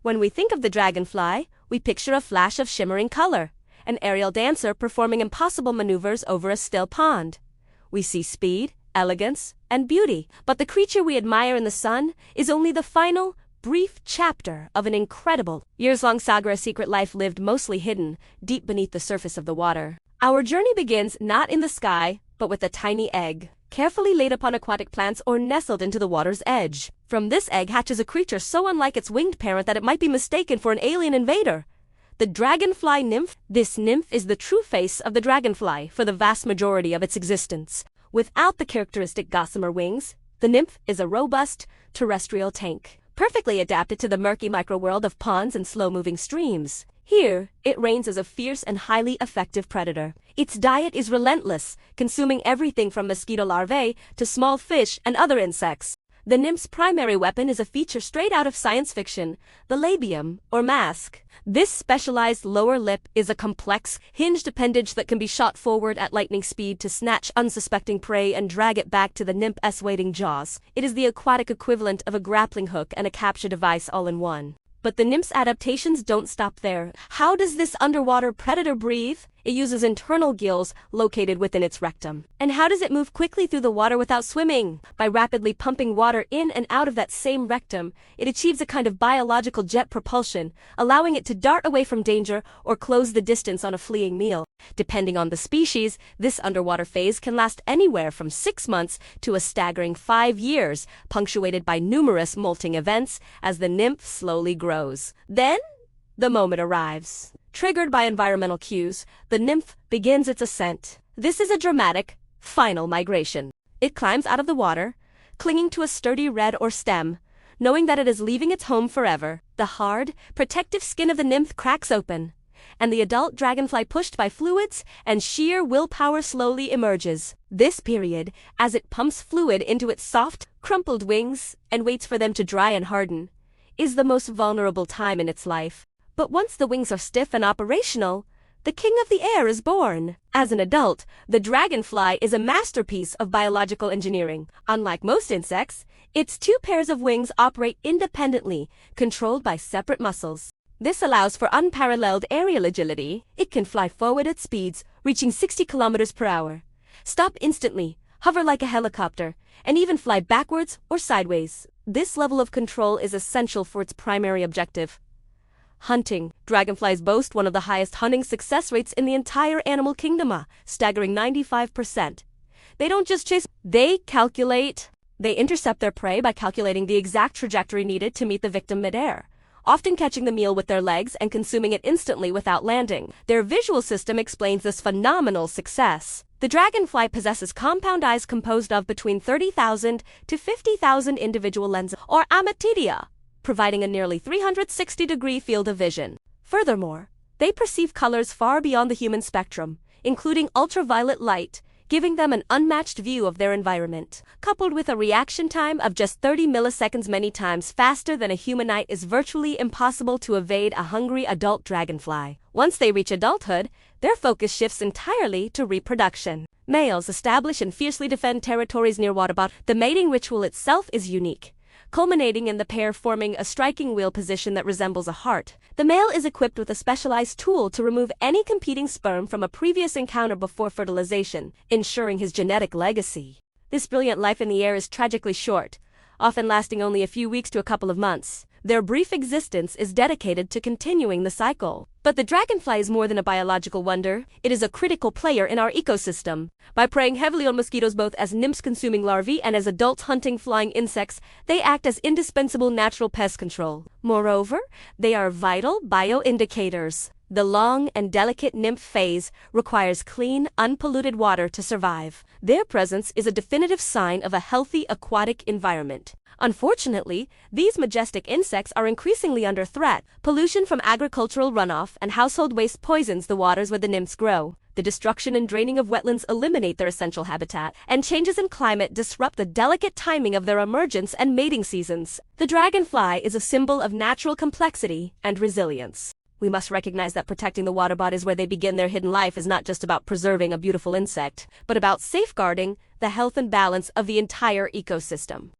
When we think of the dragonfly, we picture a flash of shimmering color, an aerial dancer performing impossible maneuvers over a still pond. We see speed, elegance, and beauty, but the creature we admire in the sun is only the final, brief chapter of an incredible, years-long saga, a secret life lived mostly hidden, deep beneath the surface of the water. Our journey begins not in the sky, but with a tiny egg, carefully laid upon aquatic plants or nestled into the water's edge. From this egg hatches a creature so unlike its winged parent that it might be mistaken for an alien invader. The dragonfly nymph. This nymph is the true face of the dragonfly for the vast majority of its existence. Without the characteristic gossamer wings, the nymph is a robust, terrestrial tank, perfectly adapted to the murky microworld of ponds and slow-moving streams. Here, it reigns as a fierce and highly effective predator. Its diet is relentless, consuming everything from mosquito larvae to small fish and other insects. The nymph's primary weapon is a feature straight out of science fiction, the labium, or mask. This specialized lower lip is a complex, hinged appendage that can be shot forward at lightning speed to snatch unsuspecting prey and drag it back to the nymph's waiting jaws. It is the aquatic equivalent of a grappling hook and a capture device all in one. But the nymph's adaptations don't stop there. How does this underwater predator breathe? It uses internal gills located within its rectum. And how does it move quickly through the water without swimming? By rapidly pumping water in and out of that same rectum, it achieves a kind of biological jet propulsion, allowing it to dart away from danger or close the distance on a fleeing meal. Depending on the species, this underwater phase can last anywhere from 6 months to a staggering 5 years, punctuated by numerous molting events as the nymph slowly grows. Then, the moment arrives. Triggered by environmental cues, the nymph begins its ascent. This is a dramatic, final migration. It climbs out of the water, clinging to a sturdy red or stem, knowing that it is leaving its home forever. The hard, protective skin of the nymph cracks open, and the adult dragonfly, pushed by fluids and sheer willpower, slowly emerges. This period, as it pumps fluid into its soft, crumpled wings and waits for them to dry and harden, is the most vulnerable time in its life. But once the wings are stiff and operational, the king of the air is born. As an adult, the dragonfly is a masterpiece of biological engineering. Unlike most insects, its 2 pairs of wings operate independently, controlled by separate muscles. This allows for unparalleled aerial agility. It can fly forward at speeds reaching 60 kilometers per hour, stop instantly, hover like a helicopter, and even fly backwards or sideways. This level of control is essential for its primary objective: hunting. Dragonflies boast one of the highest hunting success rates in the entire animal kingdom, a staggering 95%. They don't just chase, they calculate. They intercept their prey by calculating the exact trajectory needed to meet the victim midair, often catching the meal with their legs and consuming it instantly without landing. Their visual system explains this phenomenal success. The dragonfly possesses compound eyes composed of between 30,000 to 50,000 individual lenses, or amatidia, providing a nearly 360-degree field of vision. Furthermore, they perceive colors far beyond the human spectrum, including ultraviolet light, giving them an unmatched view of their environment. Coupled with a reaction time of just 30 milliseconds, many times faster than a human eye, is virtually impossible to evade a hungry adult dragonfly. Once they reach adulthood, their focus shifts entirely to reproduction. Males establish and fiercely defend territories near water bottom. The mating ritual itself is unique, culminating in the pair forming a striking wheel position that resembles a heart. The male is equipped with a specialized tool to remove any competing sperm from a previous encounter before fertilization, ensuring his genetic legacy. This brilliant life in the air is tragically short, often lasting only a few weeks to a couple of months. Their brief existence is dedicated to continuing the cycle. But the dragonfly is more than a biological wonder. It is a critical player in our ecosystem. By preying heavily on mosquitoes, both as nymphs consuming larvae and as adults hunting flying insects, they act as indispensable natural pest control. Moreover, they are vital bioindicators. The long and delicate nymph phase requires clean, unpolluted water to survive. Their presence is a definitive sign of a healthy aquatic environment. Unfortunately, these majestic insects are increasingly under threat. Pollution from agricultural runoff and household waste poisons the waters where the nymphs grow. The destruction and draining of wetlands eliminate their essential habitat, and changes in climate disrupt the delicate timing of their emergence and mating seasons. The dragonfly is a symbol of natural complexity and resilience. We must recognize that protecting the water bodies where they begin their hidden life is not just about preserving a beautiful insect, but about safeguarding the health and balance of the entire ecosystem.